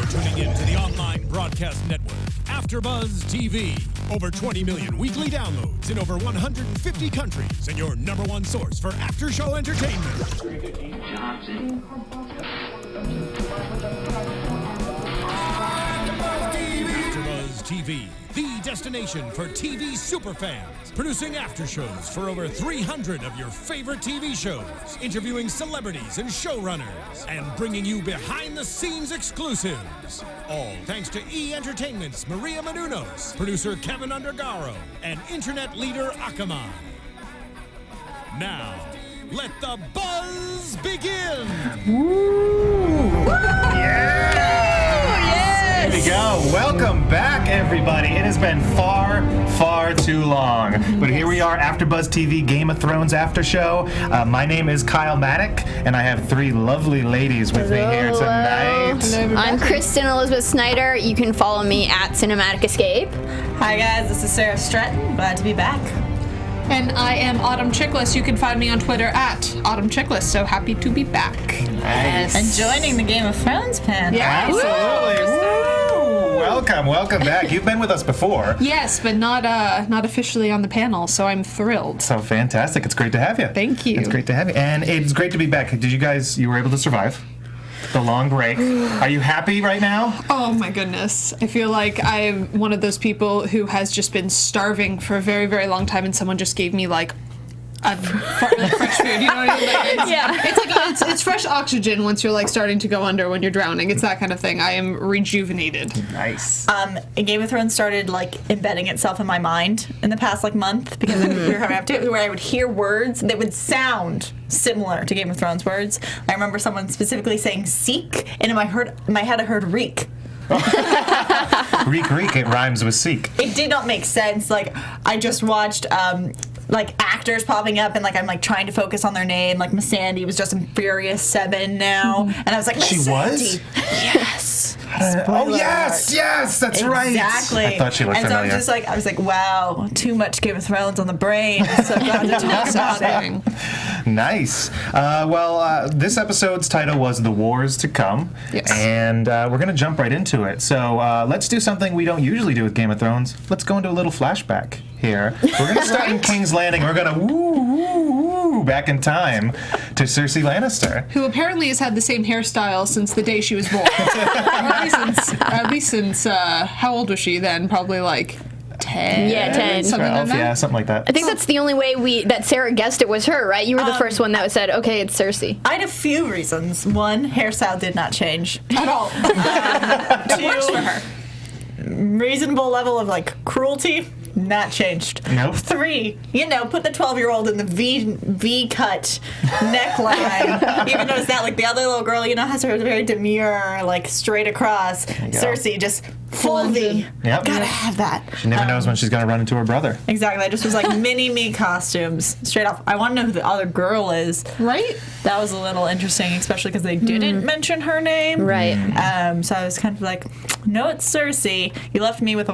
You're tuning in to the online broadcast network, AfterBuzz TV. Over 20 million weekly downloads in over 150 countries, and your number one source for after-show entertainment. AfterBuzz TV, the destination for TV superfans. Producing aftershows for over 300 of your favorite TV shows. Interviewing celebrities and showrunners. And bringing you behind-the-scenes exclusives. All thanks to E! Entertainment's Maria Menounos, producer Kevin Undergaro, and internet leader Akamai. Now, let the buzz begin! Woo! Yeah! There we go. Welcome back, everybody. It has been far, far too long. But here we are, AfterBuzz TV Game of Thrones After Show. My name is Kyle Maddock, and I have three lovely ladies with me here tonight. Hello, I'm Kristen Snyder. You can follow me at Cinematic Escape. Hi guys, this is Sara Stretton. Glad to be back. And I am Chiklis. You can find me on Twitter at Chiklis. So happy to be back. Nice. And joining the Game of Thrones pen. Yeah. Absolutely. Woo! Welcome back. You've been with us before. Yes, but not officially on the panel, so I'm thrilled. So fantastic. It's great to have you. Thank you. It's great to have you. And it's great to be back. You were able to survive the long break. Are you happy right now? Oh my goodness. I feel like I'm one of those people who has just been starving for a very, very long time, and someone just gave me like fresh food, you know what I mean? Like, it's fresh oxygen once you're like starting to go under when you're drowning. It's that kind of thing. I am rejuvenated. Nice. Game of Thrones started like embedding itself in my mind in the past like month because we were coming up to it where I would hear words that would sound similar to Game of Thrones words. I remember someone specifically saying "seek," and in my head I heard "reek." Reek, it rhymes with seek. It did not make sense. Like I just watched like actors popping up and like I'm like trying to focus on their name. Like Missandei was just in Furious 7 now, and I was like, She was? Yes. Oh yes, that's right. Exactly. I thought she looked and familiar. So I was like, wow, too much Game of Thrones on the brain. So glad to talk about it. Nice. This episode's title was The Wars to Come. Yes. And we're going to jump right into it. So let's do something we don't usually do with Game of Thrones. Let's go into a little flashback here. We're going to start in King's Landing. We're going to woo back in time to Cersei Lannister. Who apparently has had the same hairstyle since the day she was born. at least since how old was she then? Probably like 10. Yeah, 10. Something 12, like that. yeah, something like that. I think that's the only way that Sarah guessed it was her, right? You were the first one that said, okay, it's Cersei. I had a few reasons. One, hairstyle did not change. At all. It works for her. Reasonable level of like cruelty, not changed. Nope. 3, put the 12-year-old in the V-cut neckline. Even though it's not like the other little girl, has her very demure, like straight across. Cersei just full V. Yep. Gotta have that. She never knows when she's going to run into her brother. Exactly. I just was like mini-me costumes. Straight off. I want to know who the other girl is. Right? That was a little interesting, especially because they didn't mention her name. Right. So I was kind of like, no, it's Cersei. You left me with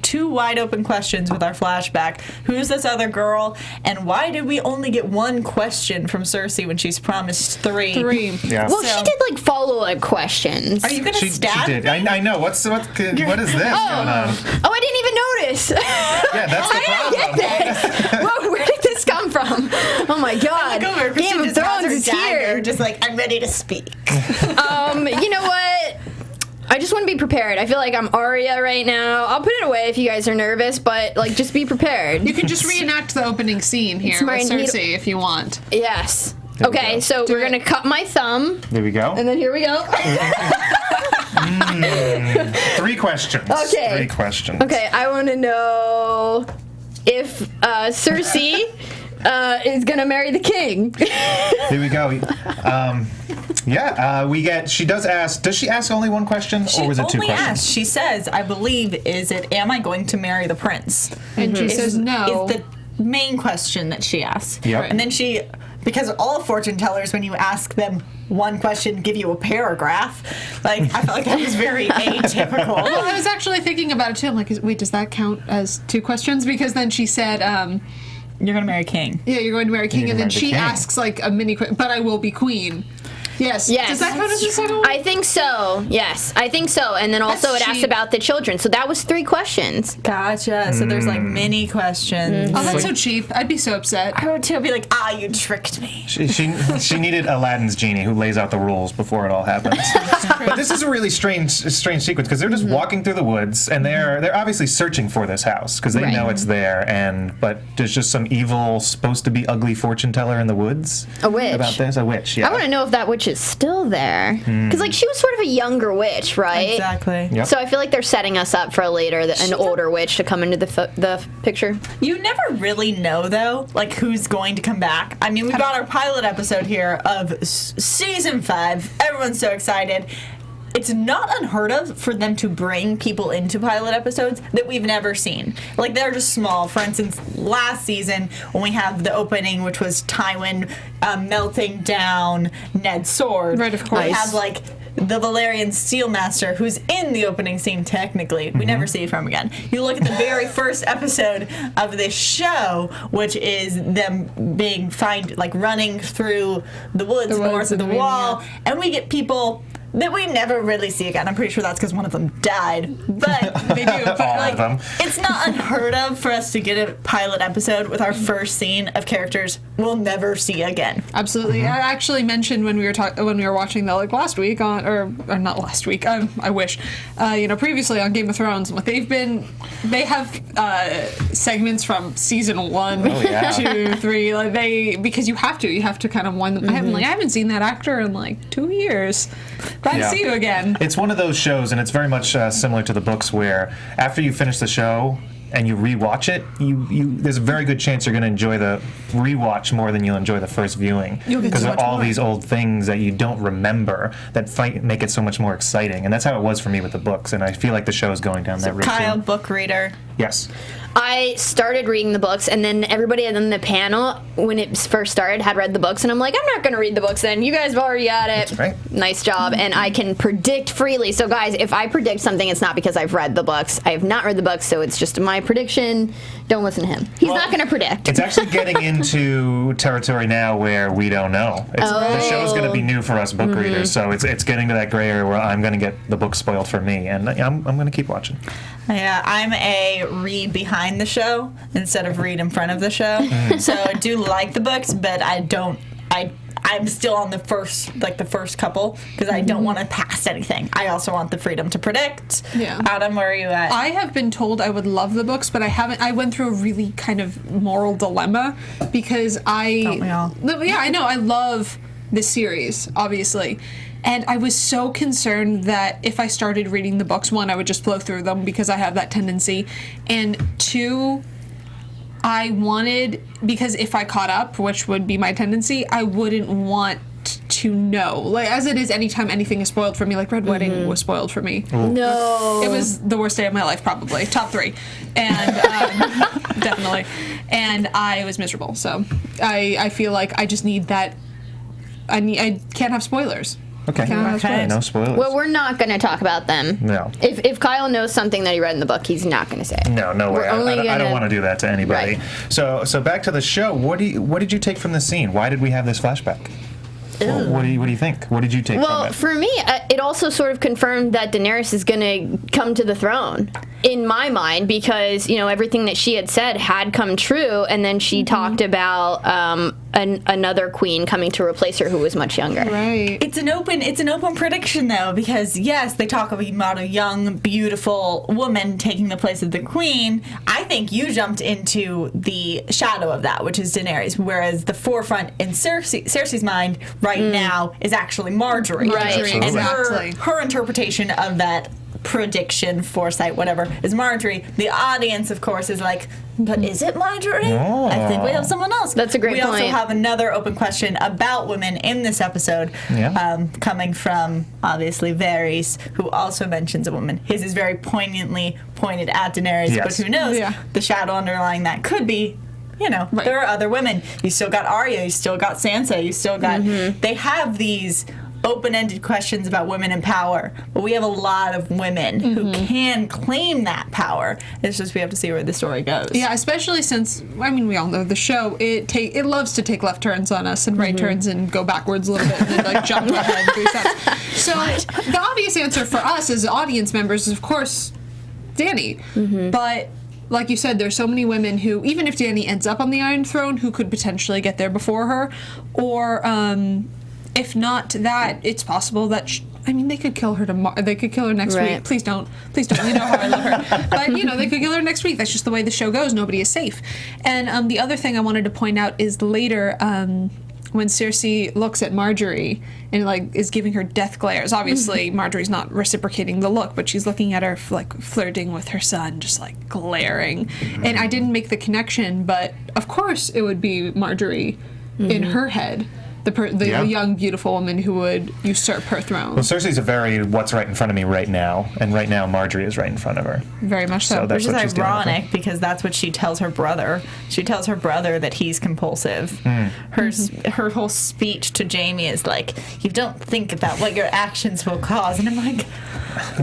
two wide open questions with our flashback. Who's this other girl? And why did we only get one question from Cersei when she's promised 3? 3. Yeah. Well, she did like follow-up questions. Are you going to She stab did. me? I know. What is this going on? Oh, I didn't even notice. Yeah, that's the problem. I didn't get this. Whoa, where did this come from? Oh my God. Look over, Game of Thrones is here. Just like, I'm ready to speak. You know what? I just want to be prepared. I feel like I'm Arya right now. I'll put it away if you guys are nervous, but like just be prepared. You can just reenact the opening scene here with Cersei if you want. Yes. There we Okay, go. so we're going to cut my thumb. There we go. And then here we go. 3 questions. Okay. 3 questions. Okay, I want to know if Cersei is going to marry the king. Here we go. She does ask. Does she ask only one question, or was it 2 questions? Asked, she says, I believe, am I going to marry the prince? And she says no. Is the main question that she asks. Yep. And then because all fortune tellers, when you ask them one question, give you a paragraph. Like, I felt like that was very atypical. Well, I was actually thinking about it too. I'm like, wait, does that count as 2 questions? Because then she said, you're going to marry king. yeah, you're going to marry king. You're And gonna then marry the she king. asks like a mini question, but I will be queen. Yes. Yes. Does that count as the second one? I think so. Yes, I think so. And then also it asked about the children. So that was 3 questions. Gotcha. So there's like mini questions. Oh, that's so cheap. I'd be so upset. I would too be like, you tricked me. She needed Aladdin's genie who lays out the rules before it all happens. But this is a really strange sequence because they're just walking through the woods and they're obviously searching for this house because they know it's there. But there's just some evil, supposed to be ugly fortune teller in the woods. A witch. About this, a witch. Yeah. I want to know if that witch is still there. Because like she was sort of a younger witch, right? Exactly. Yep. So I feel like they're setting us up for later an older witch to come into the picture. You never really know, though, like who's going to come back. I mean, we got our pilot episode here of season 5. Everyone's so excited. It's not unheard of for them to bring people into pilot episodes that we've never seen. Like, they're just small. For instance, last season, when we have the opening, which was Tywin melting down Ned's sword. Right, of course. We have, like, the Valerian Steelmaster, who's in the opening scene technically. We never see from again. You look at the very first episode of this show, which is them running through the woods north of the wall, and we get people that we never really see again. I'm pretty sure that's because one of them died. But They do. But All of them. it's not unheard of for us to get a pilot episode with our first scene of characters we'll never see again. Absolutely. I actually mentioned when we were watching that like last week or not last week. I wish. Previously on Game of Thrones, they have segments from season 1, 2, 3. Because you have to kind of wind them. I haven't seen that actor in like 2 years. Glad to see you again. It's one of those shows, and it's very much similar to the books, where after you finish the show and you rewatch it, there's a very good chance you're going to enjoy the rewatch more than you'll enjoy the first viewing because of all these old things that you don't remember that make it so much more exciting. And that's how it was for me with the books, and I feel like the show is going down that route. Kyle, too. book reader. Yes. I started reading the books, and then everybody on the panel, when it first started, had read the books, and I'm like, I'm not going to read the books then. You guys have already got it. That's right. Nice job. And I can predict freely. So, guys, if I predict something, it's not because I've read the books. I have not read the books, so it's just my prediction. Don't listen to him. He's not going to predict. It's actually getting into territory now where we don't know. The show's going to be new for us book readers, so it's getting to that gray area where I'm going to get the book spoiled for me, and I'm going to keep watching. Yeah, I'm a read behind the show instead of read in front of the show. So I do like the books, but I'm still on the first couple because I don't want to pass anything. I also want the freedom to predict. Yeah. Adam, where are you at? I have been told I would love the books, but I haven't. I went through a really kind of moral dilemma because Don't we all? Yeah, I know. I love this series, obviously. And I was so concerned that if I started reading the books, 1, I would just blow through them because I have that tendency. And 2, I wanted, because if I caught up, which would be my tendency, I wouldn't want to know. Like, as it is, anytime anything is spoiled for me, like Red Wedding was spoiled for me. No. It was the worst day of my life, probably. Top 3. And definitely. And I was miserable. So I feel like I just need that. I can't have spoilers. Okay. No spoilers. Well, we're not going to talk about them. No. If Kyle knows something that he read in the book, he's not going to say it. No way. I don't want to do that to anybody. Right. So back to the show. What did you take from the scene? Why did we have this flashback? What do you think? What did you take from it? Well, for me, it also sort of confirmed that Daenerys is going to come to the throne, in my mind, because, everything that she had said had come true, and then she talked about another queen coming to replace her who was much younger. Right. It's an open prediction though, because yes, they talk about a young, beautiful woman taking the place of the queen. I think you jumped into the shadow of that, which is Daenerys, whereas the forefront in Cersei's mind right now is actually Marjorie. Right. And Exactly. her interpretation of that prediction, foresight, whatever, is Marjorie. The audience, of course, is like, but is it Marjorie? I think we have someone else. That's a great point. We also point. have another open question about women in this episode, coming from, obviously, Varys, who also mentions a woman. His is very poignantly pointed at Daenerys, but who knows? Yeah. The shadow underlying that could be, there are other women. You still got Arya, you still got Sansa, you still got... They have these open-ended questions about women in power, but we have a lot of women who can claim that power. It's just we have to see where the story goes. Yeah, especially since, I mean, we all know the show, it loves to take left turns on us and right turns and go backwards a little bit and then like jump ahead 3 steps. So the obvious answer for us as audience members is, of course, Dany. But like you said, there's so many women who, even if Dany ends up on the Iron Throne, who could potentially get there before her, or if not that, it's possible that they could kill her tomorrow. They could kill her next week. Please don't. You know how I love her. But they could kill her next week. That's just the way the show goes. Nobody is safe. And the other thing I wanted to point out is later, when Cersei looks at Marjorie and like is giving her death glares. Obviously, Marjorie's not reciprocating the look, but she's looking at her like flirting with her son, just like glaring. And I didn't make the connection, but of course it would be Marjorie in her head. The young, beautiful woman who would usurp her throne. Well, Cersei's a very what's right in front of me right now, and right now Marjorie is right in front of her. Very much so. That's Which what is she's ironic because that's what she tells her brother. She tells her brother that he's compulsive. Her whole speech to Jaime is like, you don't think about what your actions will cause. And I'm like,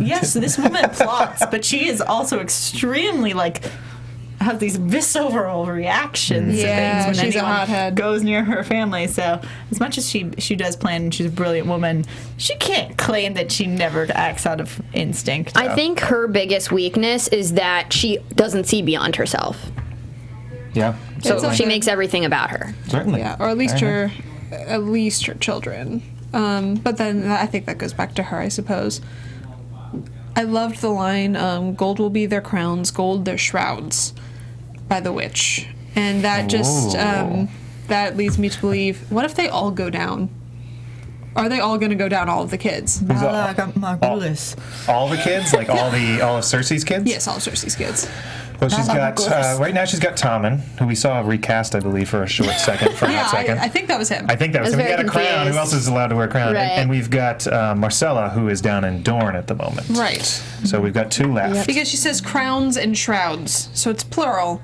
yes, this woman plots, but she is also extremely like, has these visceral reactions to things when she's a anyone hothead. goes near her family. So as much as she does plan and she's a brilliant woman, she can't claim that she never acts out of instinct. I think her biggest weakness is that she doesn't see beyond herself. Yeah. So she makes everything about her. Certainly. Yeah, or at least her children. But then I think that goes back to her, I suppose. I loved the line, gold will be their crowns, gold their shrouds, by the witch. And that just, that leads me to believe, what if they all go down? Are they all going to go down, all of the kids? All the kids? Like all of Cersei's kids? Yes, all of Cersei's kids. Well, she's got, right now she's got Tommen, who we saw recast, I believe, for a short second, for a hot second. I think that was him. I think that was him. We got a crown. Who else is allowed to wear a crown? Right. And we've got Marcella, who is down in Dorne at the moment. Right. So we've got 2 left. Because she says crowns and shrouds, so it's plural.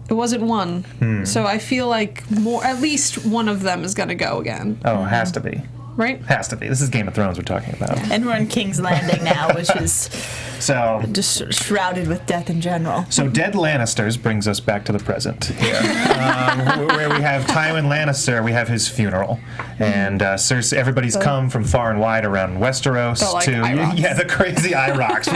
It wasn't one. So I feel like at least one of them is going to go again. Oh, it has to be. Right? Has to be. This is Game of Thrones we're talking about. And we're in King's Landing now, which is just shrouded with death in general. So Dead Lannisters brings us back to the present here, where we have Tywin Lannister. We have his funeral, and Cersei. Everybody's come from far and wide around Westeros the crazy eye rocks.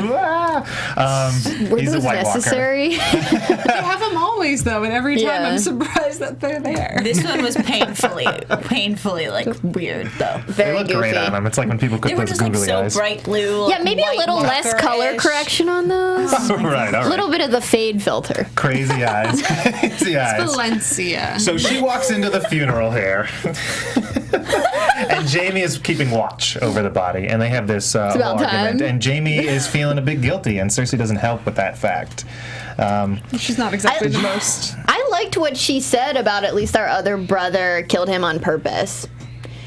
Were he's those a White necessary? They have them always, though, and every time I'm surprised that they're there. This one was painfully like weird though. They Very look goofy. great on them. It's like when people put They were those just like googly so eyes. bright blue. Yeah, maybe a little less color correction on those. Right, all A right. little bit of the fade filter. Crazy eyes. Crazy eyes. Valencia. So she walks into the funeral here, and Jaime is keeping watch over the body, and they have this whole argument. time. And Jaime is feeling a bit guilty, and Cersei doesn't help with that fact. She's not exactly the most. I liked what she said about at least our other brother killed him on purpose.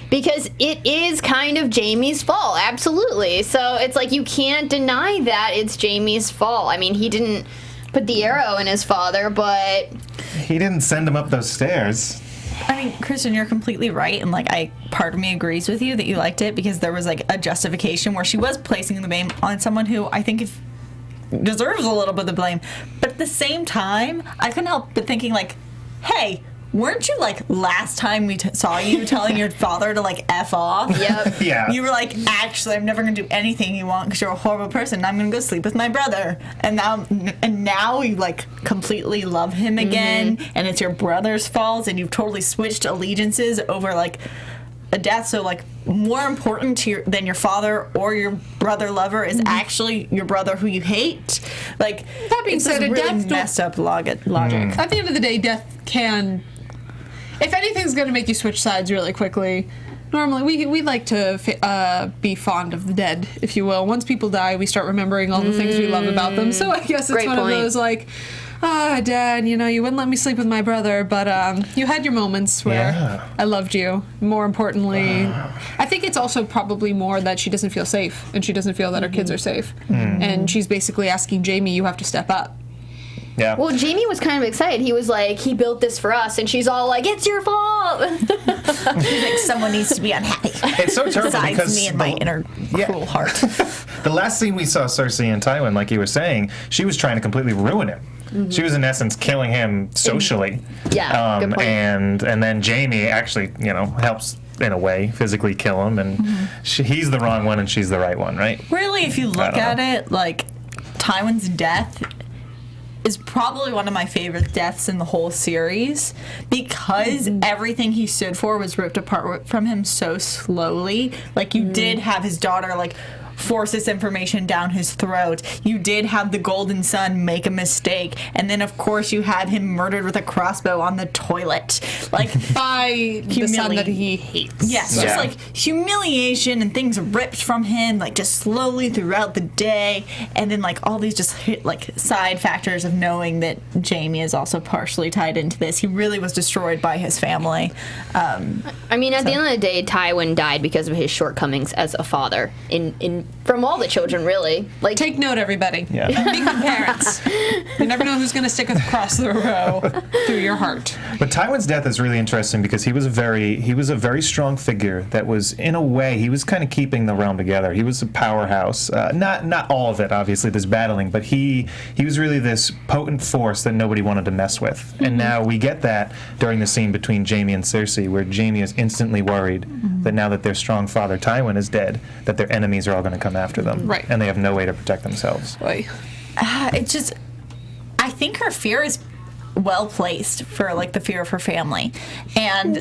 Because it is kind of Jaime's fault, absolutely. So it's like you can't deny that it's Jaime's fault. I mean, he didn't put the arrow in his father, but He didn't send him up those stairs. I mean, Kristen, you're completely right, and like part of me agrees with you that you liked it because there was like a justification where she was placing the blame on someone who I think deserves a little bit of the blame. But at the same time, I couldn't help but thinking like, hey, weren't you like last time we saw you telling your father to like F off? Yep. Yeah. You were like, actually, I'm never gonna do anything you want because you're a horrible person. I'm gonna go sleep with my brother. And now you like completely love him again, and it's your brother's fault, and you've totally switched allegiances over like a death. So like more important to than your father or your brother lover is actually your brother who you hate. Like That being it's said, this a really death messed up logic. At the end of the day, death can. If anything's going to make you switch sides really quickly, normally we like to be fond of the dead, if you will. Once people die, we start remembering all the things we love about them. So I guess it's Great one point. of those like, Dad, you wouldn't let me sleep with my brother, but you had your moments where I loved you. More importantly, I think it's also probably more that she doesn't feel safe, and she doesn't feel that her kids are safe. And she's basically asking Jaime, you have to step up. Yeah. Well, Jamie was kind of excited. He was like, he built this for us, and she's all like, it's your fault. She's like, someone needs to be unhappy. It's so terrible Besides because me and my inner cruel heart. the last scene we saw Cersei and Tywin, like you were saying, she was trying to completely ruin him. She was in essence killing him socially. Yeah, good point. And then Jamie actually, helps in a way physically kill him, and he's the wrong one and she's the right one, right? Really, if you look at it, like, Tywin's death is probably one of my favorite deaths in the whole series because everything he stood for was ripped apart from him so slowly. Like, you did have his daughter, like, force this information down his throat. You did have the Golden Son make a mistake, and then of course you had him murdered with a crossbow on the toilet, like by the son that he hates. Yes, just like humiliation and things ripped from him, like just slowly throughout the day, and then like all these just like side factors of knowing that Jamie is also partially tied into this. He really was destroyed by his family. I mean, at the end of the day, Tywin died because of his shortcomings as a father. From all the children, really. Like, take note, everybody. Yeah. Be good parents. You never know who's going to stick across the row through your heart. But Tywin's death is really interesting because he was a very strong figure that was, in a way, he was kind of keeping the realm together. He was a powerhouse. Not all of it, obviously, this battling, but he was really this potent force that nobody wanted to mess with. And now we get that during the scene between Jamie and Cersei, where Jamie is instantly worried that now that their strong father Tywin is dead, that their enemies are all going to come after them. Right. And they have no way to protect themselves. Boy. It's just, I think her fear is well placed for like the fear of her family, and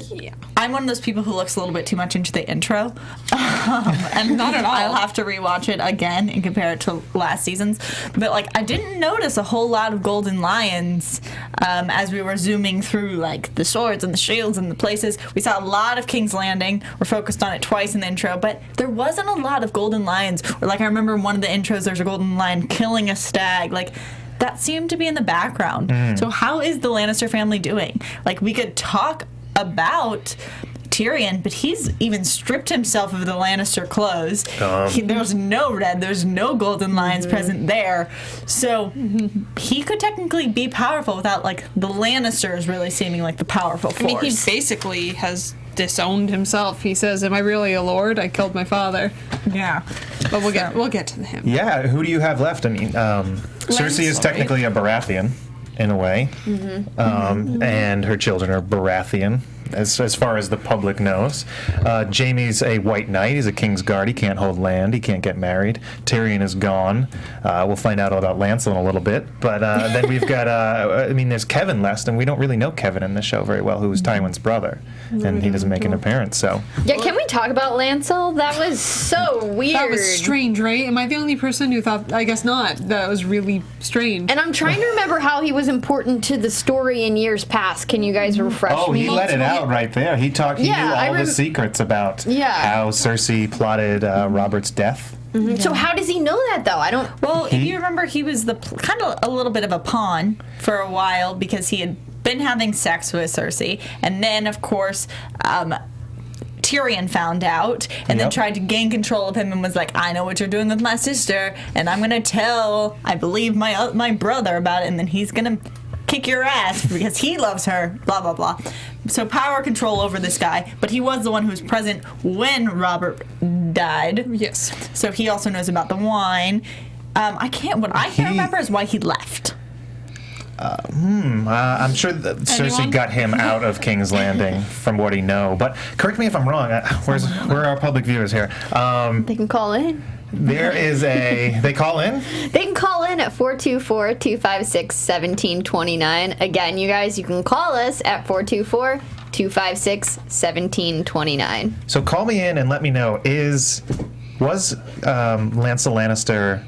I'm one of those people who looks a little bit too much into the intro, and not at all. I'll have to rewatch it again and compare it to last season's. But like, I didn't notice a whole lot of golden lions as we were zooming through like the swords and the shields and the places. We saw a lot of King's Landing. We're focused on it twice in the intro, but there wasn't a lot of golden lions. Or like, I remember in one of the intros, there's a golden lion killing a stag. Like, that seemed to be in the background. So how is the Lannister family doing? Like, we could talk about Tyrion, but he's even stripped himself of the Lannister clothes. There's no red, there's no golden lions present there. So he could technically be powerful without, like, the Lannisters really seeming like the powerful force. I mean, he basically has disowned himself. He says, "Am I really a lord? I killed my father." Yeah. But we'll get to him. Yeah, who do you have left? I mean, Cersei is technically a Baratheon, in a way, and her children are Baratheon, as far as the public knows. Jaime's a White Knight. He's a King's Guard. He can't hold land. He can't get married. Tyrion is gone. We'll find out all about Lancel in a little bit. But then we've got, there's Kevin left, and we don't really know Kevin in the show very well, who was Tywin's brother, and he doesn't make an appearance, so. Yeah, can we talk about Lancel? That was so weird. That was strange, right? Am I the only person who thought, I guess not, that was really strange? And I'm trying to remember how he was important to the story in years past. Can you guys refresh me? Oh, he let it out right there. He knew all the secrets about how Cersei plotted Robert's death. So how does he know that, though? I don't... Well, if you remember, he was kind of a little bit of a pawn for a while because he had been having sex with Cersei, and then, of course, Tyrion found out and then tried to gain control of him and was like, I know what you're doing with my sister, and I'm going to tell, I believe, my brother about it, and then he's going to kick your ass because he loves her, blah, blah, blah. So power control over this guy, but he was the one who was present when Robert died. Yes. So he also knows about the wine. What I can't remember is why he left. I'm sure that Cersei got him out of King's Landing, from what he know. But correct me if I'm wrong. Where are our public viewers here? They can call in. They call in? They can call in at 424-256-1729. Again, you guys, you can call us at 424-256-1729. So call me in and let me know, was Lancel Lannister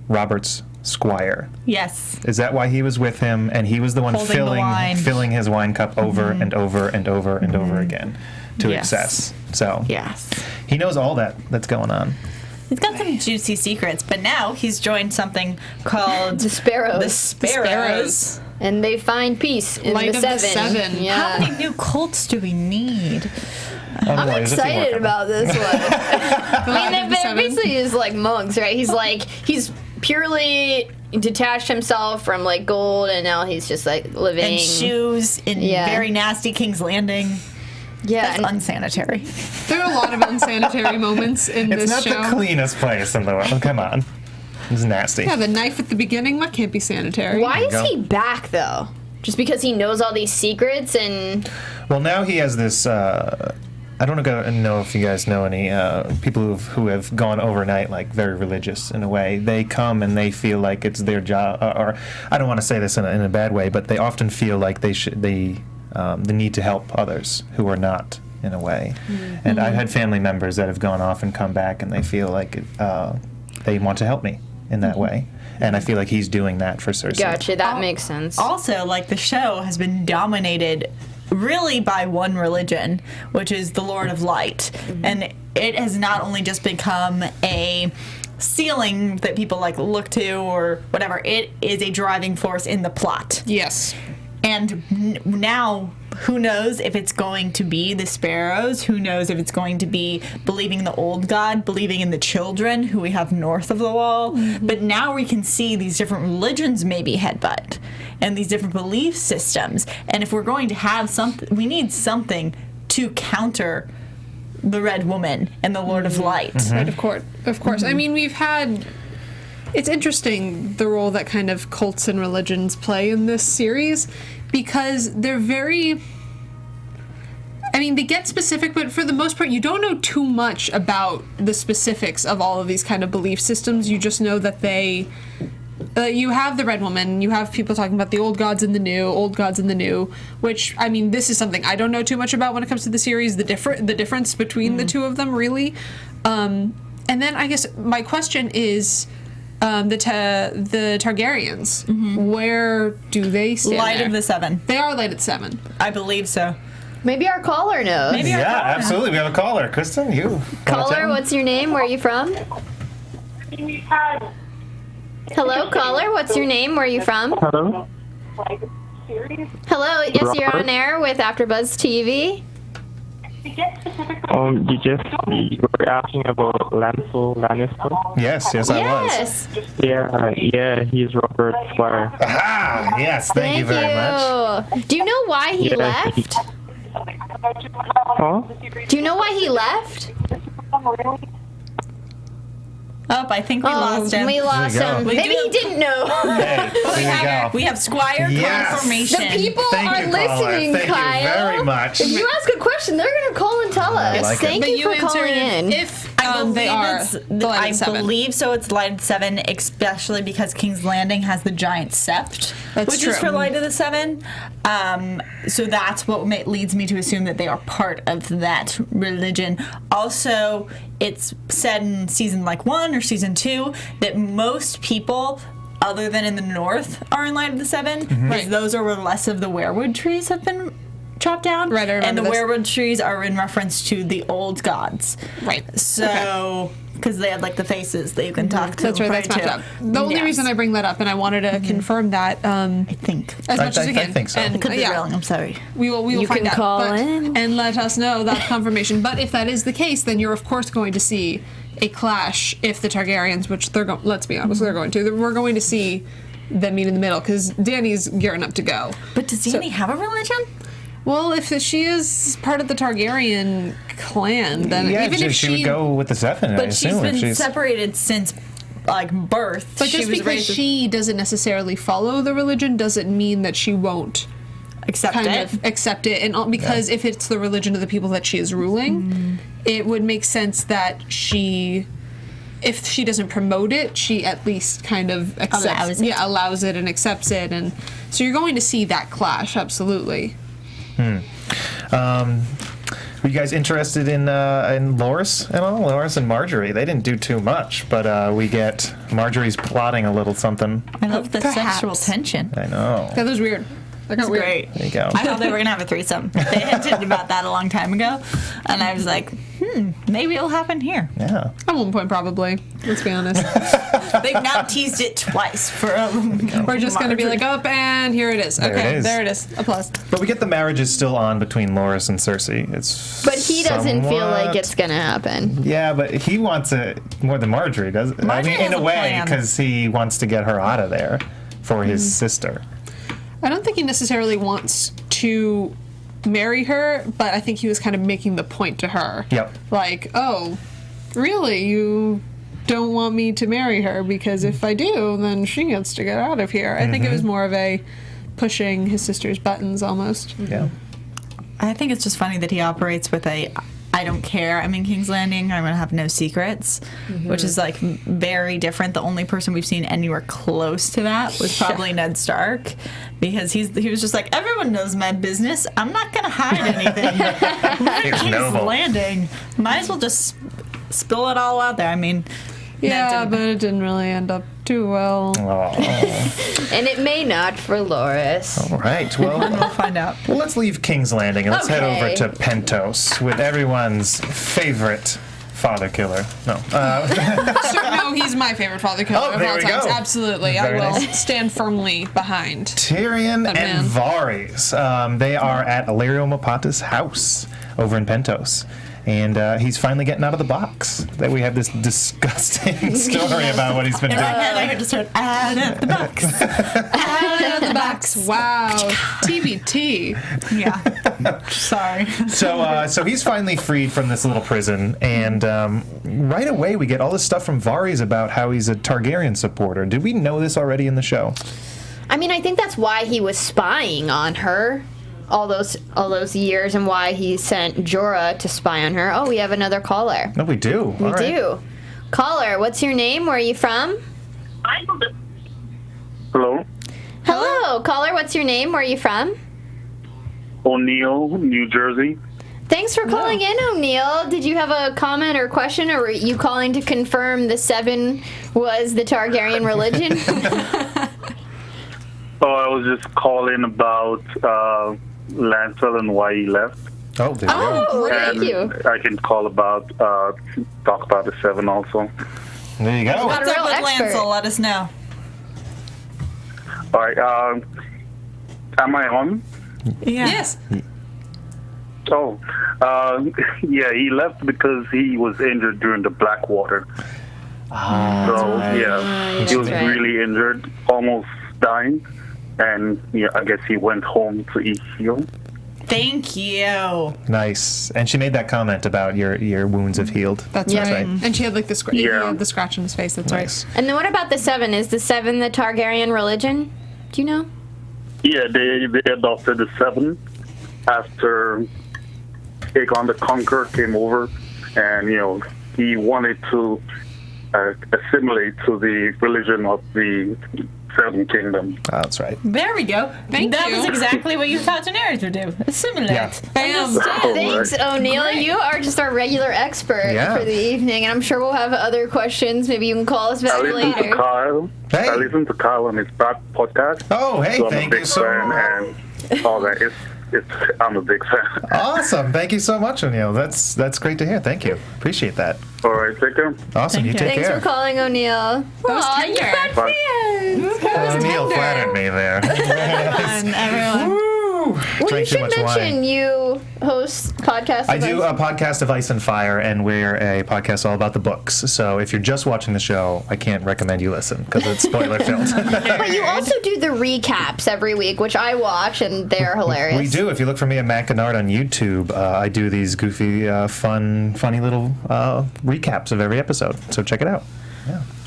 Robert's squire? Yes. Is that why he was with him, and he was the one filling his wine cup over and over and over and over again to excess? So he knows all that's going on. He's got some juicy secrets, but now he's joined something called The Sparrows. The Sparrows. And they find peace in Light the of the seven. Seven. Yeah. How many new cults do we need? I'm excited about this one. I mean, they're basically just like monks, right? He's purely detached himself from like gold, and now he's just like living And shoes in very nasty King's Landing. Yeah, That's unsanitary. There are a lot of unsanitary moments in this show. It's not the cleanest place in the world. Come on. It's nasty. Yeah, the knife at the beginning, that can't be sanitary. Why is he back though? Just because he knows all these secrets and... Well, now he has this... I don't know if you guys know any people who have gone overnight, like very religious in a way. They come and they feel like it's their job, or I don't want to say this in a bad way, but they often feel like the need to help others who are not, in a way. Mm-hmm. And I've had family members that have gone off and come back, and they feel like they want to help me in that way. And I feel like he's doing that for Cersei. Gotcha, that makes sense. Also, like, the show has been dominated really by one religion, which is the Lord of Light. Mm-hmm. And it has not only just become a ceiling that people, like, look to or whatever, it is a driving force in the plot. Yes. And now, who knows if it's going to be the sparrows? Who knows if it's going to be believing in the old god, believing in the children who we have north of the wall? Mm-hmm. But now we can see these different religions maybe headbutt, and these different belief systems. And if we're going to have something, we need something to counter the Red Woman and the Lord of Light. Mm-hmm. Right, of course. Mm-hmm. I mean, we've had... It's interesting, the role that kind of cults and religions play in this series, because they're very... I mean, they get specific, but for the most part, you don't know too much about the specifics of all of these kind of belief systems. You just know that they... you have the Red Woman, you have people talking about the old gods and the new, which, I mean, this is something I don't know too much about when it comes to the series, the difference between the two of them, really. And then I guess my question is... the Targaryens, where do they stand? Light of the Seven. They are Light of the Seven. I believe so. Maybe our caller knows. Absolutely. We have a caller. Kristen, you. Caller, what's your name? Where are you from? Hello, caller. What's your name? Where are you from? Hello. Hello. Yes, you're on air with AfterBuzz TV. You were asking about Lancel Lannister? Yes, I was. Yeah, he's Robert Squire. Aha! Yes, thank you very much. Do you know why he left? Huh? Do you know why he left? Oh, I think we lost him. We lost him. Maybe he didn't know. Hey, we have Squire confirmation. The people are listening, Thank Kyle. you very much. If you ask a question, they're going to call and tell us. like Thank you for calling in. If they are the Light of the Seven. I believe so. It's Light of the Seven, especially because King's Landing has the giant sept, which is for Light of the Seven. So that's what leads me to assume that they are part of that religion. Also, it's said in season 1 or season 2 that most people, other than in the north, are in Light of the Seven. Because those are where less of the weirwood trees have been chopped down. Right, I remember and the this. weirwood trees are in reference to the old gods. Right. So, because they had the faces that you can talk to. That's right, that's matched up. The only reason I bring that up, and I wanted to confirm that, I think. as much as again. I think so. It could be wrong, I'm sorry. We will You find can out. call in. And let us know that confirmation. But if that is the case, then you're of course going to see a clash if the Targaryens, which let's be honest, they're going to. We're going to see them meet in the middle, because Dany's gearing up to go. But does Dany have a religion? Well, if she is part of the Targaryen clan, then even if she would go with the Seven, I But assume. she's been separated since birth. But just because she doesn't necessarily follow the religion doesn't mean that she won't accept it. And because if it's the religion of the people that she is ruling, it would make sense that if she doesn't promote it, she at least kind of allows it and accepts it. And so you're going to see that clash, absolutely. Were you guys interested in Loras at all? Loras and Marjorie. They didn't do too much, but we get Marjorie's plotting a little something. I love the sexual tension. I know. That was weird. It's great. There you go. I thought they were going to have a threesome. They hinted about that a long time ago. And I was like, maybe it'll happen here. Yeah. At one point, probably. Let's be honest. They've now teased it twice for We're just going to be like, up, and here it is. There Okay, it is. there it is. Applause. But we get the marriage is still on between Loris and Cersei. But he doesn't feel like it's gonna happen. Yeah, but he wants it more than Marjorie does. Marjorie in has a a way, plan. because he wants to get her out of there for his sister. I don't think he necessarily wants to marry her, but I think he was kind of making the point to her. Yep. Like, oh, really? You don't want me to marry her because if I do, then she gets to get out of here. I think it was more of a pushing his sister's buttons almost. Yeah. I think it's just funny that he operates with a I don't care, I'm in King's Landing, I'm going to have no secrets, which is like very different. The only person we've seen anywhere close to that was probably Ned Stark, because he was just like, everyone knows my business, I'm not going to hide anything. We're in He's King's noble. Landing. Might as well just spill it all out there. I mean, Yeah, but it didn't really end up too well. Oh. And it may not for Loris. All right. Well, we'll find out. well, let's leave King's Landing and let's head over Okay. to Pentos with everyone's favorite father killer. No. No, he's my favorite father killer Oh, of there all we times. go. Absolutely. Very I will nice. stand firmly behind. Tyrion That and man. Varys. They are at Illyrio Mopata's house over in Pentos. And he's finally getting out of the box. That we have this disgusting story about what he's been In my doing. head, I just heard, out of the box. Out of the box. Wow. TBT. Yeah. Sorry. So he's finally freed from this little prison, and right away we get all this stuff from Varys about how he's a Targaryen supporter. Did we know this already in the show? I mean, I think that's why he was spying on her all those years, and why he sent Jorah to spy on her. Oh, we have another caller. No, we do. We do. Caller, what's your name? Where are you from? Hello, Hello, caller. What's your name? Where are you from? O'Neill, New Jersey. Thanks for calling in, O'Neill. Did you have a comment or question, or were you calling to confirm the 7 was the Targaryen religion? Oh, I was just calling about Lancel and why he left. Oh, there you go. Oh, thank And you. I can call about, talk about the 7 also. There you go. Got a What's up real with expert. Lancel? Let us know. All right, am I on? Yeah. Yes. Oh, yeah, he left because he was injured during the Blackwater. So, yeah, he was right. really injured, almost dying. And, yeah, I guess he went home to eat heal. Thank you. Nice. And she made that comment about your wounds have healed. That's Yeah. right. And she had like the he Yeah. had the scratch on his face. That's Nice. right. And then what about the 7? Is the 7 the Targaryen religion? Do you know? Yeah, they adopted the 7 after Aegon the Conqueror came over, and he wanted to assimilate to the religion of the 7 Kingdoms. Oh, that's right. There we go. Thank that you. was exactly what you thought Daenerys would do. Assimilate. Yeah. Bam. Thanks, O'Neill. Great. You are just our regular expert Yeah. for the evening, and I'm sure we'll have other questions. Maybe you can call us I back listened to later. Kyle. Hey. I listened to Kyle on his podcast. Oh, hey, so I'm thank a big you so fan, much. and all that. I'm a big fan. Awesome. Thank you so much, O'Neill. That's great to hear. Thank you. Appreciate that. All right, take care. Awesome. Thank You you. take Thanks care. for calling, O'Neill. was Aw, you tender. got Bye. fans. O'Neill flattered me there. Fun, everyone. Woo! Well, you Drank too should much mention wine. you host podcasts. I of do us. a podcast of Ice and Fire, and we're a podcast all about the books. So if you're just watching the show, I can't recommend you listen because it's spoiler filled. But you also do the recaps every week, which I watch, and they're hilarious. We do. If you look for me at Matt Kennard on YouTube, I do these goofy, funny little recaps of every episode. So check it out.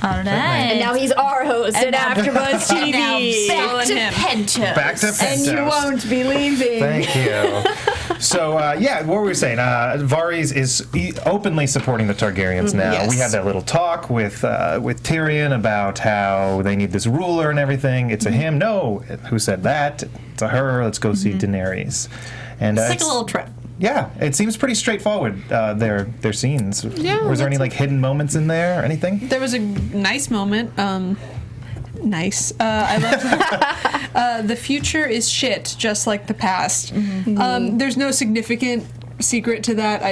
All right. And now he's our host at AfterBuzz And now TV. back to Pentos. Back to Pentos. And you won't be leaving. Thank you. So, what were we saying? Varys is openly supporting the Targaryens now. Yes. We had that little talk with Tyrion about how they need this ruler and everything. It's a him. No. Who said that? It's a her. Let's go see Daenerys. And It's like a little trip. yeah, it seems pretty straightforward, their scenes. Yeah, Was there any that's like hidden moments in there or anything? There was a nice moment Nice. I love the future is shit, just like the past. There's no significant secret to that.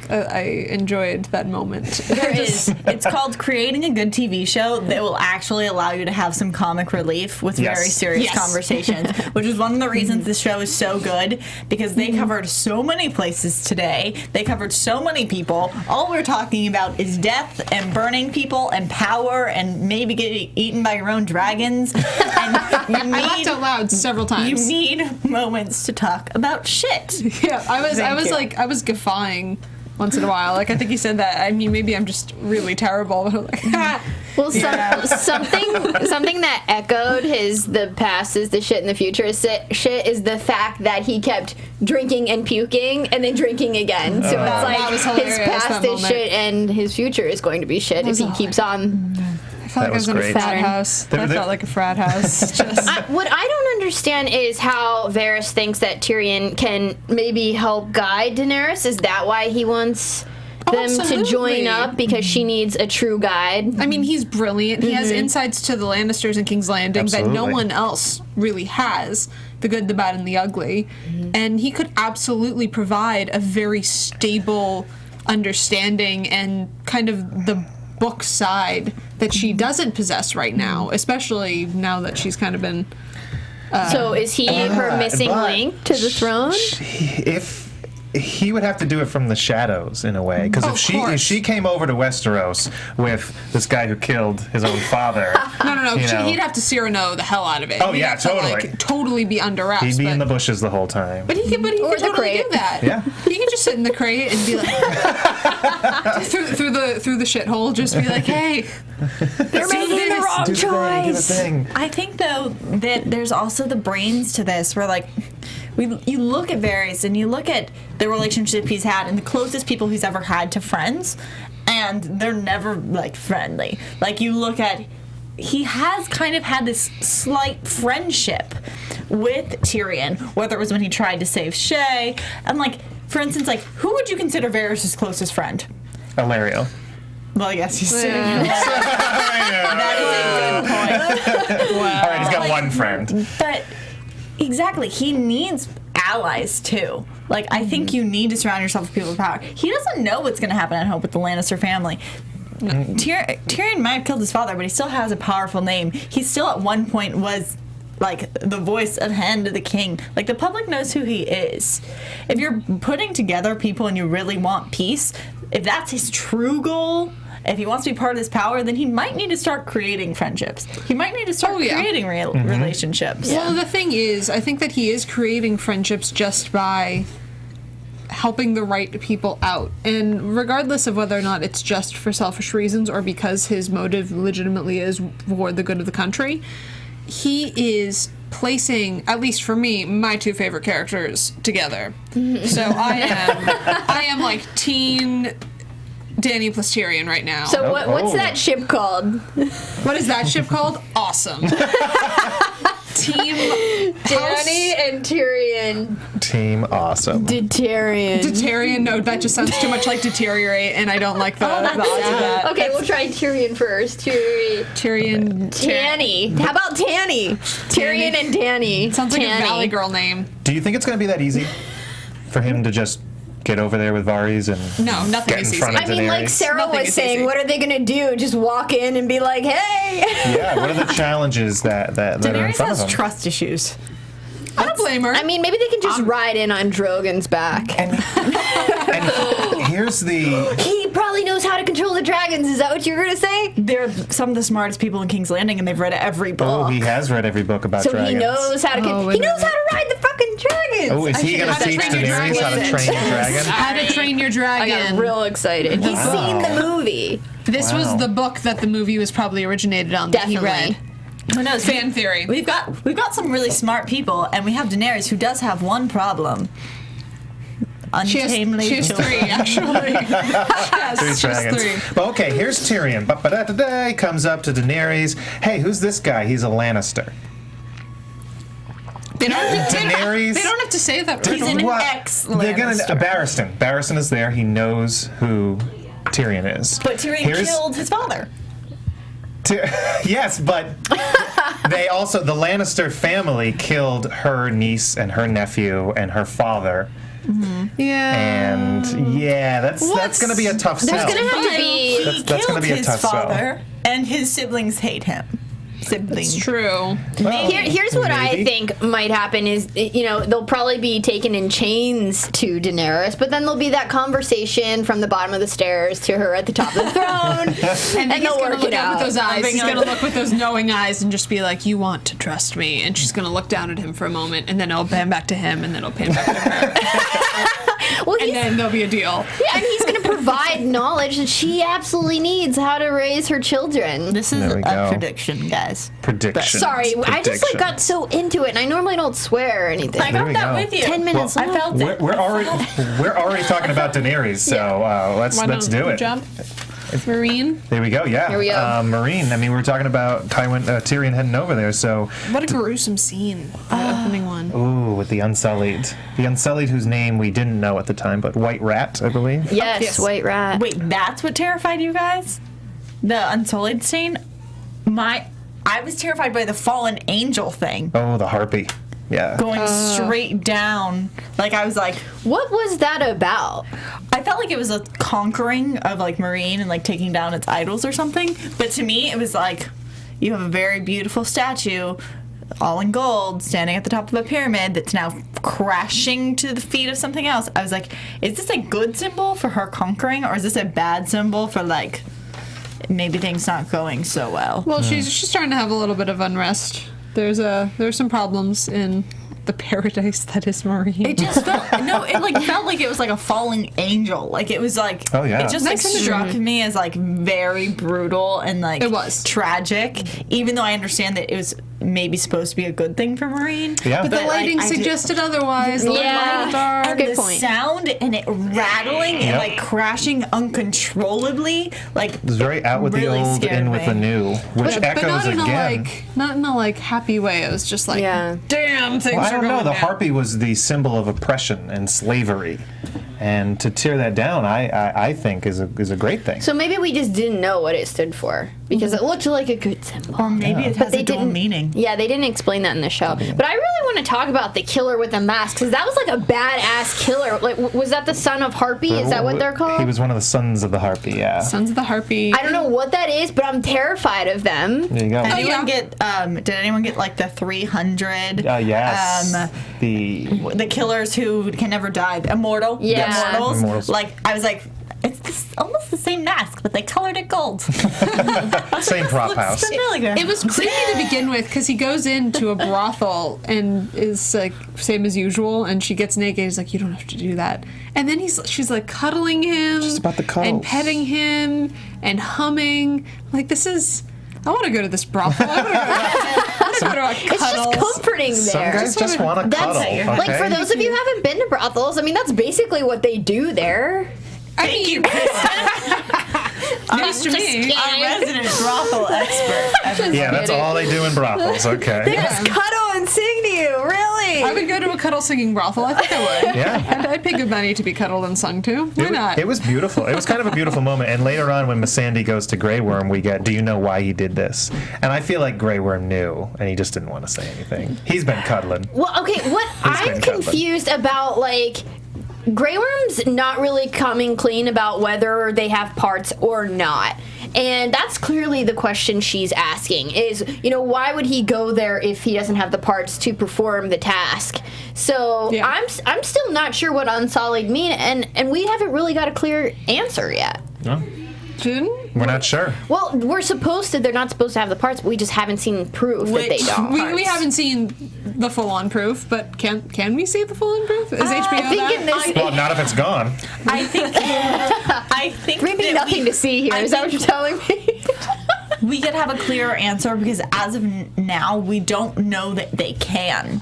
I enjoyed that moment. There is. It's called creating a good TV show that will actually allow you to have some comic relief with very serious conversations, which is one of the reasons this show is so good, because they covered so many places today. They covered so many people. All we're talking about is death and burning people and power and maybe getting eaten by your own dragons. And I laughed out loud several times. You need moments to talk about shit. Yeah, I was guffawing once in a while. Like, I think he said that. I mean, maybe I'm just really terrible. Well, something that echoed the past is the shit and the future is shit is the fact that he kept drinking and puking and then drinking again. So it's like his past is shit and his future is going to be shit if he keeps on. I felt like I was in a frat house. I felt like a frat house. What I don't understand is how Varys thinks that Tyrion can maybe help guide Daenerys. Is that why he wants them to join up, because she needs a true guide? I mean, he's brilliant. He has insights to the Lannisters and King's Landing that no one else really has. The good, the bad, and the ugly. And he could absolutely provide a very stable understanding and kind of the book side that she doesn't possess right now, especially now that she's kind of been... so is he her missing link to the throne? If he would have to do it from the shadows in a way, because if she came over to Westeros with this guy who killed his own father, no, he'd have to Cyrano the hell out of it. Oh, he'd have to, totally be under wraps. He'd be in the bushes the whole time. But he could totally do that. Yeah, he could just sit in the crate and be like through the shithole, just be like, hey, you're making the wrong choice. I think though that there's also the brains to this, where like. You look at Varys and you look at the relationship he's had and the closest people he's ever had to friends, and they're never like friendly. Like, you look at, he has kind of had this slight friendship with Tyrion, whether it was when he tried to save Shay, and like, for instance, like, who would you consider Varys' closest friend? Illyrio. Well, yes, he's sitting here. That is a good point. Wow. All right, he's got one friend. But exactly, he needs allies too. Like, I think you need to surround yourself with people with power. He doesn't know what's going to happen at home with the Lannister family. Tyrion might have killed his father, but he still has a powerful name. He still at one point was like the voice of Hand of the King. Like, the public knows who he is. If you're putting together people and you really want peace, if that's his true goal, if he wants to be part of this power, then he might need to start creating friendships. He might need to start creating relationships. Well, the thing is, I think that he is creating friendships just by helping the right people out. And regardless of whether or not it's just for selfish reasons or because his motive legitimately is for the good of the country, he is placing, at least for me, my two favorite characters together. So I am like teen Dany plus Tyrion right now. So what's that ship called? What is that ship called? Awesome. Team Dany and Tyrion. Team awesome. Deterian. No, that just sounds too much like deteriorate, and I don't like the odds of that. Okay, we'll try Tyrion first. Tyrion. Tanny. How about Tanny? Tyrion and Dany. Sounds like a Valley Girl name. Do you think it's going to be that easy for him to just get over there with Varys and nothing get in is front easy. of I mean, like Sarah was saying, what are they going to do? Just walk in and be like, hey! Yeah, what are the challenges that are in front of them? Daenerys has trust issues. I don't blame her. I mean, maybe they can just ride in on Drogon's back. And here's the... He probably knows how to control the dragons. Is that what you're going to say? They're some of the smartest people in King's Landing, and they've read every book. Oh, he has read every book about dragons. So he knows how to... he knows how to ride the fucking dragons! Oh, is he going to teach Daenerys how to train your dragon? How to train your dragon. I got real excited. He's seen the movie. This was the book that the movie was probably originated on that he read. Who knows? Fan theory. We've got some really smart people, and we have Daenerys, who does have one problem. She has three, actually. Three dragons. But okay, here's Tyrion. He comes up to Daenerys. Hey, who's this guy? He's a Lannister. They don't Daenerys. They don't have to say that. He's an ex-Lannister. Barristan. Barristan is there. He knows who Tyrion is. But Tyrion killed his father. Yes, but they also, the Lannister family killed her niece and her nephew and her father. Yeah. And yeah, that's going to be a tough sell. There's gonna have to be. That's going to be a tough his father, and his siblings hate him. It's true. Well, Here's what I maybe. think might happen is, they'll probably be taken in chains to Daenerys, but then there'll be that conversation from the bottom of the stairs to her at the top of the throne, and He's they'll gonna work look it up with out. those eyes. He's gonna look with those knowing eyes and just be like, "You want to trust me?" And she's gonna look down at him for a moment, and then it'll pan back to him, and then it'll pan back to her, Well, and then there'll be a deal. yeah, and he's going to provide knowledge that she absolutely needs how to raise her children. This is There we a go. prediction, guys. Prediction. Sorry, I just Prediction. got so into it, and I normally don't swear or anything. I There got we that go. with you. 10 minutes I left. felt it. We're already talking about Daenerys, so let's do it. Jump. Marine. There we go. Yeah. Here we go. Marine. I mean, we were talking about Tyrion heading over there. So, What a gruesome scene. The opening one. ooh, with the Unsullied, whose name we didn't know at the time, but White Rat, I believe. Yes, Yes. White Rat. Wait, that's what terrified you guys? The Unsullied scene? I was terrified by the fallen angel thing. Oh, the Harpy. Yeah. Going straight down. Like, I was like, What was that about? I felt like it was a conquering of, like, Marine and, like, taking down its idols or something. But to me, it was like, you have a very beautiful statue, all in gold, standing at the top of a pyramid that's now crashing to the feet of something else. I was like, is this a good symbol for her conquering, or is this a bad symbol for, like, maybe things not going so well? Well, she's starting to have a little bit of unrest. There's some problems in the paradise that is Marine. It just felt felt like it was like a falling angel. Like it was like Oh, yeah. it just like Nice imagery. struck me as like very brutal and like It was. tragic. Even though I understand that it was maybe supposed to be a good thing for Marine. Yeah. But the like, lighting I did- suggested otherwise. The Yeah. light in the dark. And Good the point. sound and it rattling and Yep. like crashing uncontrollably, like It was very out with really the old, scared in with me. the new, which But echoes not in again. not in a like happy way. It was just like, Yeah. damn, things Well, I are don't know. going The down. Harpy was the symbol of oppression and slavery, and to tear that down, I think is a great thing. So maybe we just didn't know what it stood for because it looked like a good symbol. or maybe it has a dual meaning. Yeah, they didn't explain that in the show. But I really want to talk about the killer with the mask because that was like a badass killer. Like, was that the son of Harpy? Is that what they're called? He was one of the sons of the Harpy. Yeah. Sons of the Harpy. I don't know what that is, but I'm terrified of them. There you go. Did anyone get like the 300? Yes. The killers who can never die, the immortal. Yeah. The immortals. Immortals. Like I was like, it's almost the same mask, but they colored it gold. Same prop Looks house. familiar. It was creepy to begin with because he goes into a brothel and is like same as usual, and she gets naked. He's like, "You don't have to do that." And then she's like cuddling him, Just about the cuddles. and petting him and humming. Like this is. I want to go to this brothel. I want to go to a It's cuddles. just comforting Some there. guys just want to That's cuddle. like okay? for those of you who haven't been to brothels, I mean that's basically what they do there. Thank you, Kristen, News to me. our resident brothel expert. Yeah, that's all they do in brothels. Okay. Just cuddle and sing to you, really. I would go to a cuddle singing brothel. I think I would. Yeah. I'd pay good money to be cuddled and sung to. Why not? It was beautiful. It was kind of a beautiful moment. And later on, when Missandei goes to Grey Worm, we get, "Do you know why he did this?" And I feel like Grey Worm knew, and he just didn't want to say anything. He's been cuddling. Well, okay, what I'm been cuddling. confused about, like, Grey Worm's not really coming clean about whether they have parts or not. And that's clearly the question she's asking is, why would he go there if he doesn't have the parts to perform the task? So Yeah. I'm still not sure what Unsullied mean, and we haven't really got a clear answer yet. No, Didn't? we're not sure. Well, they're not supposed to have the parts, but we just haven't seen proof that they don't. We haven't seen the full-on proof, but can we see the full-on proof? Is HBO I think that? in this, Well, not if it's gone. I think maybe that nothing to see here. Is that what you're telling me? we could have a clearer answer because as of now, we don't know that they can.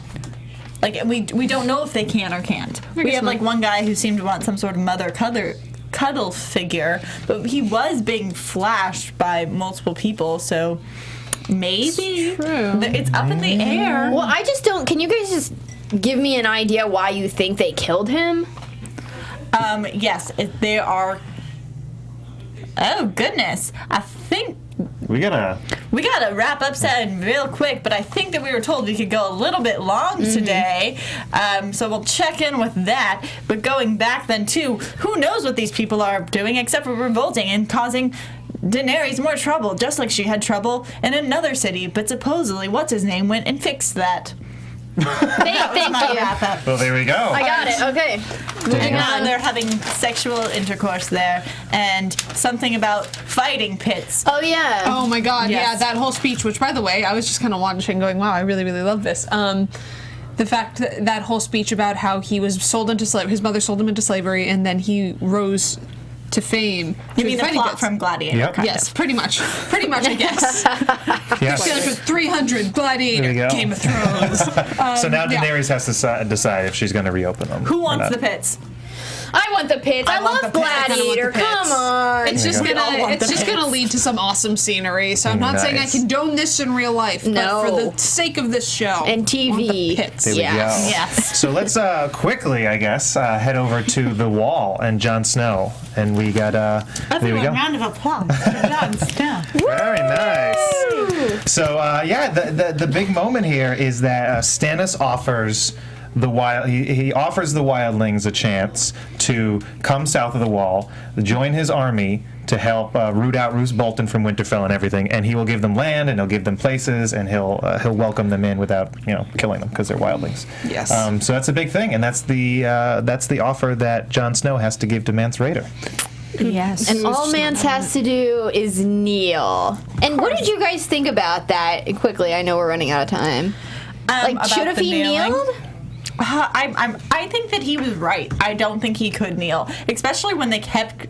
Like we don't know if they can or can't. We guess have like not. one guy who seemed to want some sort of mother cuddle figure, but he was being flashed by multiple people, so maybe true. it's up in the air. Well, I just don't. Can you guys just give me an idea why you think they killed him? Yes, they are. Oh goodness! I think we gotta wrap up Saturn real quick, but I think that we were told we could go a little bit long today, so we'll check in with that. But going back then too, who knows what these people are doing except for revolting and causing Daenerys more trouble, just like she had trouble in another city. But supposedly, what's his name went and fixed that. Thank you. Wrap-up. Well, there we go. I got it. Okay. Moving Now on. they're having sexual intercourse there, and something about fighting pits. Oh yeah. Oh my God! Yes. Yeah, that whole speech. Which, by the way, I was just kind of watching, going, "Wow, I really, really love this." The fact that whole speech about how he was sold into slavery, his mother sold him into slavery, and then he rose to fame. You mean the fighting plot pits. from Gladiator? Yep. Kind Yes, of. pretty much, I guess. Yes. Together for 300 Gladiator, There you go. Game of Thrones. So now yeah. Daenerys has to decide if she's going to reopen them. Who or wants not. the pits? I want the pits. I want love the pits. Gladiator. I kinda want the pits. Come on. It's just We all gonna want the pits. lead to some awesome scenery. So I'm not saying I Nice. condone this in real life, No. but for the sake of this show And I want TV. the pits. There we Yeah. go. Yes. So let's quickly, I guess, head over to the Wall and Jon Snow, and we got. There we go. Round of applause for Jon Snow. Very nice. So yeah, the big moment here is that Stannis offers the wild. He offers the wildlings a chance to come south of the Wall, join his army to help root out Roose Bolton from Winterfell and everything, and he will give them land and he'll give them places and he'll welcome them in without killing them because they're wildlings. Yes. So that's a big thing, and that's the offer that Jon Snow has to give to Mance Rayder. Yes. And all Mance has to do is kneel. And what did you guys think about that? Quickly, I know we're running out of time. About Should have the he kneeling? kneeled? I think that he was right. I don't think he could kneel, especially when they kept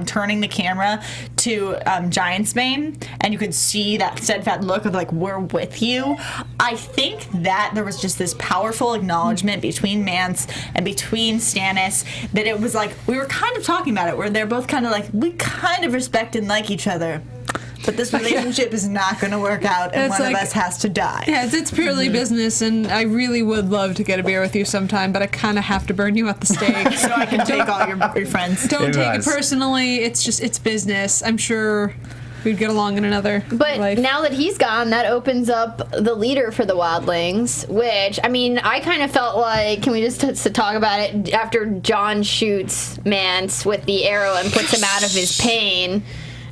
turning the camera to Giantsbane, and you could see that steadfast look of like, we're with you. I think that there was just this powerful acknowledgement between Mance and between Stannis that it was like, we were kind of talking about it, where they're both kind of like, we kind of respect and like each other. But this relationship is not going to work out, and It's one like- of us has to die. Yeah, it's purely business, and I really would love to get a beer with you sometime, but I kind of have to burn you at the stake. So I can take all your friends. Don't It take was. it personally. It's business. I'm sure we'd get along in another But life. now that he's gone, that opens up the leader for the wildlings, which, I mean, I kind of felt like, can we just talk about it? After Jon shoots Mance with the arrow and puts him out of his pain,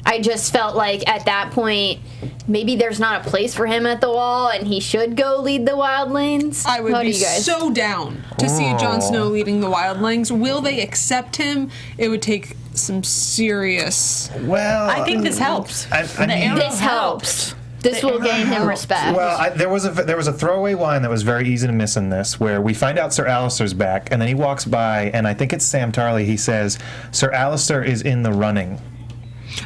I just felt like at that point, maybe there's not a place for him at the Wall and he should go lead the wildlings. I would How be do you guys? so down to see Jon Snow leading the wildlings. Will they accept him? It would take some serious... Well, I think this helps. I mean, This helps. This will gain him respect. well, there was a throwaway line that was very easy to miss in this, where we find out Sir Alistair's back, and then he walks by, and I think it's Sam Tarley. He says, "Sir Alistair is in the running."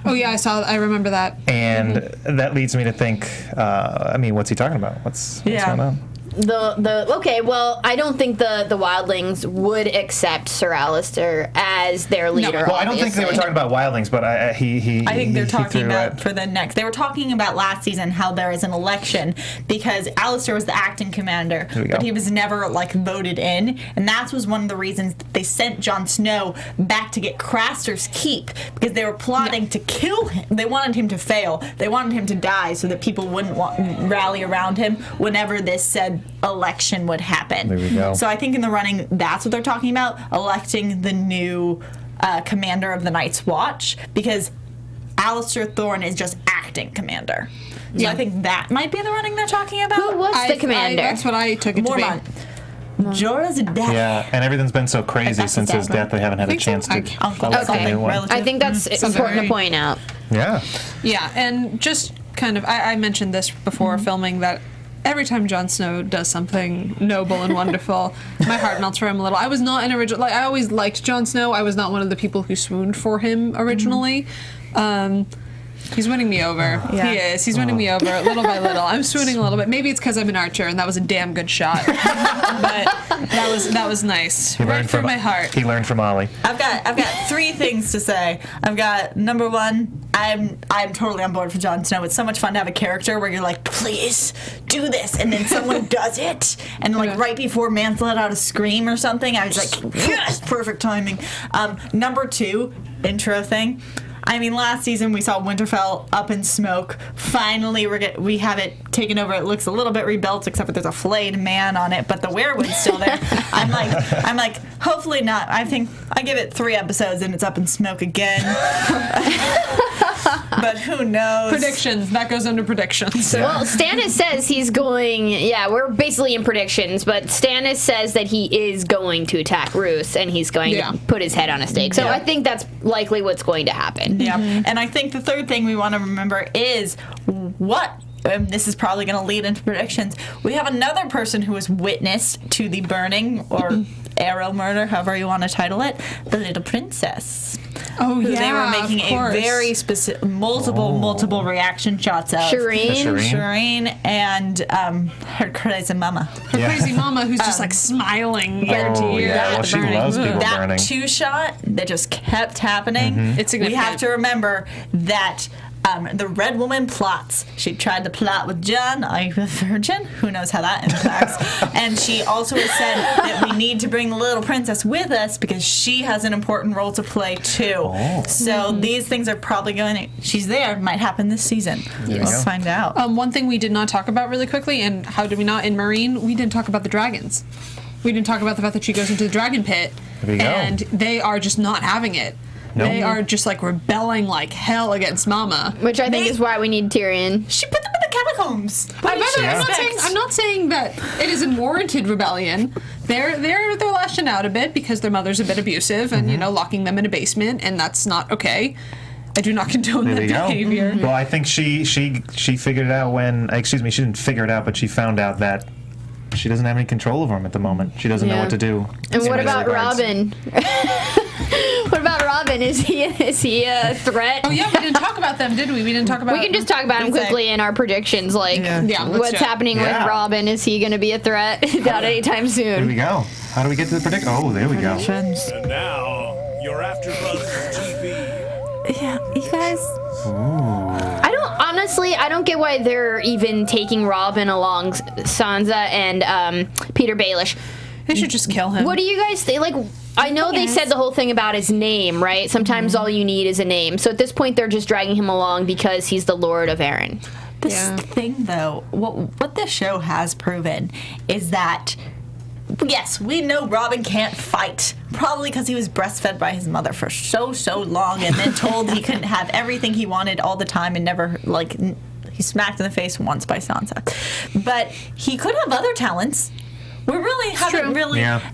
Oh yeah, I remember that. And that leads me to think, I mean, what's he talking about? What's going on? Okay, well, I don't think the wildlings would accept Sir Alistair as their leader. Well, I don't think they were obviously. talking about wildlings, but I think they're talking threw about it. for the next. They were talking about last season how there is an election because Alistair was the acting commander, we go. but he was never like voted in, and that was one of the reasons that they sent Jon Snow back to get Craster's keep because they were plotting to kill him. They wanted him to fail. They wanted him to die so that people wouldn't rally around him whenever this said election would happen. There we go. So I think in the running, that's what they're talking about, electing the new commander of the Night's Watch, because Alistair Thorne is just acting commander. So I think that might be the running they're talking about. Who was the commander? That's what I took it to be. Mormont. Jorah's death. Yeah, and everything's been so crazy That's since his his dad, death. They haven't had a think so. chance to Uncle elect a something new one. relative. I think that's important very- to point out. Yeah. Yeah, and just kind of, I mentioned this before filming that every time Jon Snow does something noble and wonderful, my heart melts for him a little. I was not an original, like, I always liked Jon Snow. I was not one of the people who swooned for him originally. He's winning me over. Yeah. He is. He's winning me over little by little. I'm swooning a little bit. Maybe it's because I'm an archer and that was a damn good shot. But that was nice. He Right learned through from my heart. He learned from Ollie. I've got three things to say. I've got number one, I'm totally on board for Jon Snow. It's so much fun to have a character where you're like, please do this, and then someone does it, and like right before Mance let out a scream or something, I was like, yes, perfect timing. Number two, intro thing. I mean, last season we saw Winterfell up in smoke. Finally, we have it taken over. It looks a little bit rebuilt, except for there's a flayed man on it, but the werewood's still there. I'm like, hopefully not. I think I give it 3 episodes and it's up in smoke again. But who knows? Predictions. That goes under predictions. Well, Stannis says he's going. Yeah, we're basically in predictions, but Stannis says that he is going to attack Roose and he's going to put his head on a stake. So I think that's likely what's going to happen. Yeah, and I think the third thing we want to remember is what. This is probably going to lead into predictions. We have another person who was witness to the burning or arrow murder, however you want to title it, the little princess. Oh, who yeah, they were making a very specific, multiple reaction shots of. Shireen and her crazy mama. Her crazy mama who's just like smiling ear to ear. Well, she loves people burning. That 2-shot that just kept happening. It's significant. We have to remember that the Red Woman plots. She tried to plot with Jon, I'm a virgin. Who knows how that impacts. And she also has said that we need to bring the little princess with us because she has an important role to play too. Oh. So these things are probably she's there. Might happen this season. Let's find out. One thing we did not talk about really quickly, and how did we not in Marine? We didn't talk about the dragons. We didn't talk about the fact that she goes into the dragon pit, and they are just not having it. Nope. They are just like rebelling like hell against Mama, which I think is why we need Tyrion. She put them in the catacombs. I'm not saying that it is a warranted rebellion. They're lashing out a bit because their mother's a bit abusive and locking them in a basement, and that's not okay. I do not condone that behavior. Well, I think she figured it out when she didn't figure it out, but she found out that she doesn't have any control over him at the moment. She doesn't know what to do. And what about Robin? What about Robin? Is he a threat? Oh yeah, we didn't talk about them, did we? We didn't talk about. We can just talk about him quickly in our predictions. Like, what's happening with Robin? Is he going to be a threat? Not anytime soon. Here we go. How do we get to the prediction? Oh, there we go. And now your AfterBuzz TV. Yeah, you guys. I don't get why they're even taking Robin along Sansa and Peter Baelish. They should just kill him. What do you guys think? Like, I know they said the whole thing about his name, right? Sometimes all you need is a name. So at this point, they're just dragging him along because he's the Lord of Arryn. This thing, though, what this show has proven is that, yes, we know Robin can't fight. Probably because he was breastfed by his mother for so long and then told he couldn't have everything he wanted all the time and never, he smacked in the face once by Sansa. But he could have other talents. We really haven't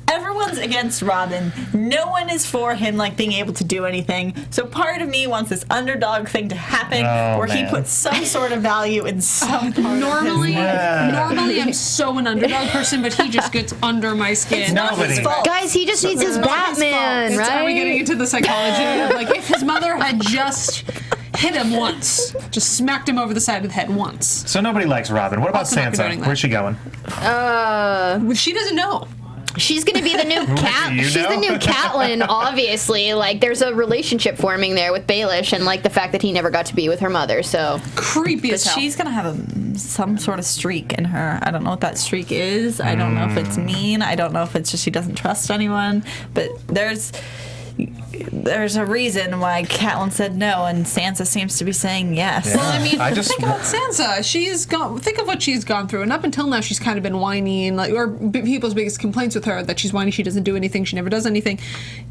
everyone's against Robin. No one is for him being able to do anything. So part of me wants this underdog thing to happen where he puts some sort of value in some part normally I'm so an underdog person, but he just gets under my skin. It's not his fault. Guys, he just needs his Batman, right? Are we getting into the psychology of if his mother had just hit him once, just smacked him over the side of the head once. So nobody likes Robin. What about Sansa? Where's she going? She doesn't know. She's gonna be the new cat. She's the new Catelyn, obviously. There's a relationship forming there with Baelish, and the fact that he never got to be with her mother. So creepy as hell. She's gonna have some sort of streak in her. I don't know what that streak is. I don't know if it's mean. I don't know if it's just she doesn't trust anyone. But there's a reason why Catelyn said no, and Sansa seems to be saying yes. Yeah. Well, I mean, think about Sansa. Think of what she's gone through, and up until now, she's kind of been whining, or people's biggest complaints with her that she's whiny. She doesn't do anything. She never does anything.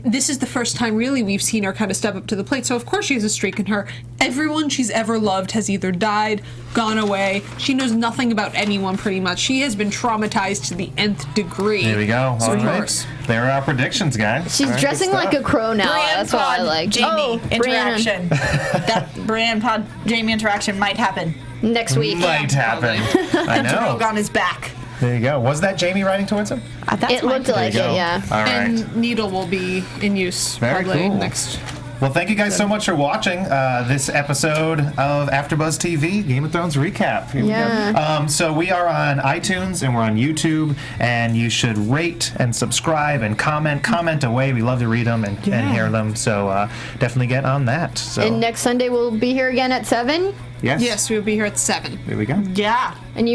This is the first time, really, we've seen her kind of step up to the plate. So of course, she has a streak in her. Everyone she's ever loved has either died, gone away. She knows nothing about anyone, pretty much. She has been traumatized to the nth degree. There we go. So all right. There are our predictions, guys. She's dressing like a crow now. That's what I like. Jamie interaction. That Brienne pod Jamie interaction might happen next week. Might happen. I know. Drogon is back. There you go. Was that Jamie riding towards him? It looked like it, yeah. All right. And Needle will be in use probably next. Well, thank you guys so much for watching this episode of AfterBuzz TV Game of Thrones recap. Here we go. So we are on iTunes and we're on YouTube, and you should rate and subscribe and comment away. We love to read them and hear them. So definitely get on that. So. And next Sunday we'll be here again at 7. Yes, we'll be here at 7. There we go. Yeah. And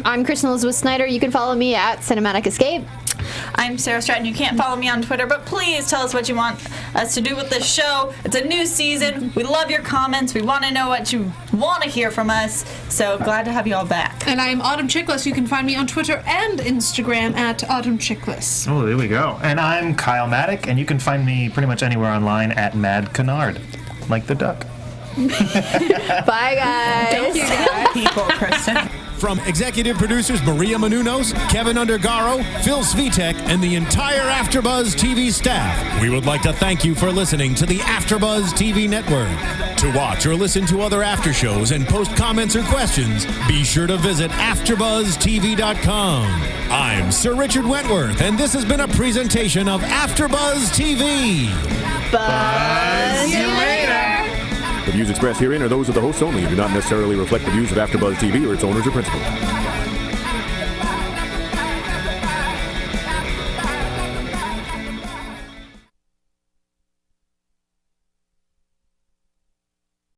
I'm Kristen Elizabeth Snyder. You can follow me at Cinematic Escape. I'm Sara Stretton. You can't follow me on Twitter, but please tell us what you want us to do with this show. It's a new season. We love your comments. We want to know what you want to hear from us. So glad to have you all back. And I'm Autumn Chiklis. You can find me on Twitter and Instagram at Autumn Chiklis. Oh, there we go. And I'm Kyle Maddock, and you can find me pretty much anywhere online at Mad Canard, like the duck. Bye, guys. Don't kill people, Kristen. From executive producers Maria Menounos, Kevin Undergaro, Phil Svitek, and the entire AfterBuzz TV staff, we would like to thank you for listening to the AfterBuzz TV network. To watch or listen to other after shows and post comments or questions, be sure to visit AfterBuzzTV.com. I'm Sir Richard Wentworth, and this has been a presentation of AfterBuzz TV. Buzz you later. The views expressed herein are those of the hosts only and do not necessarily reflect the views of AfterBuzz TV or its owners or principals.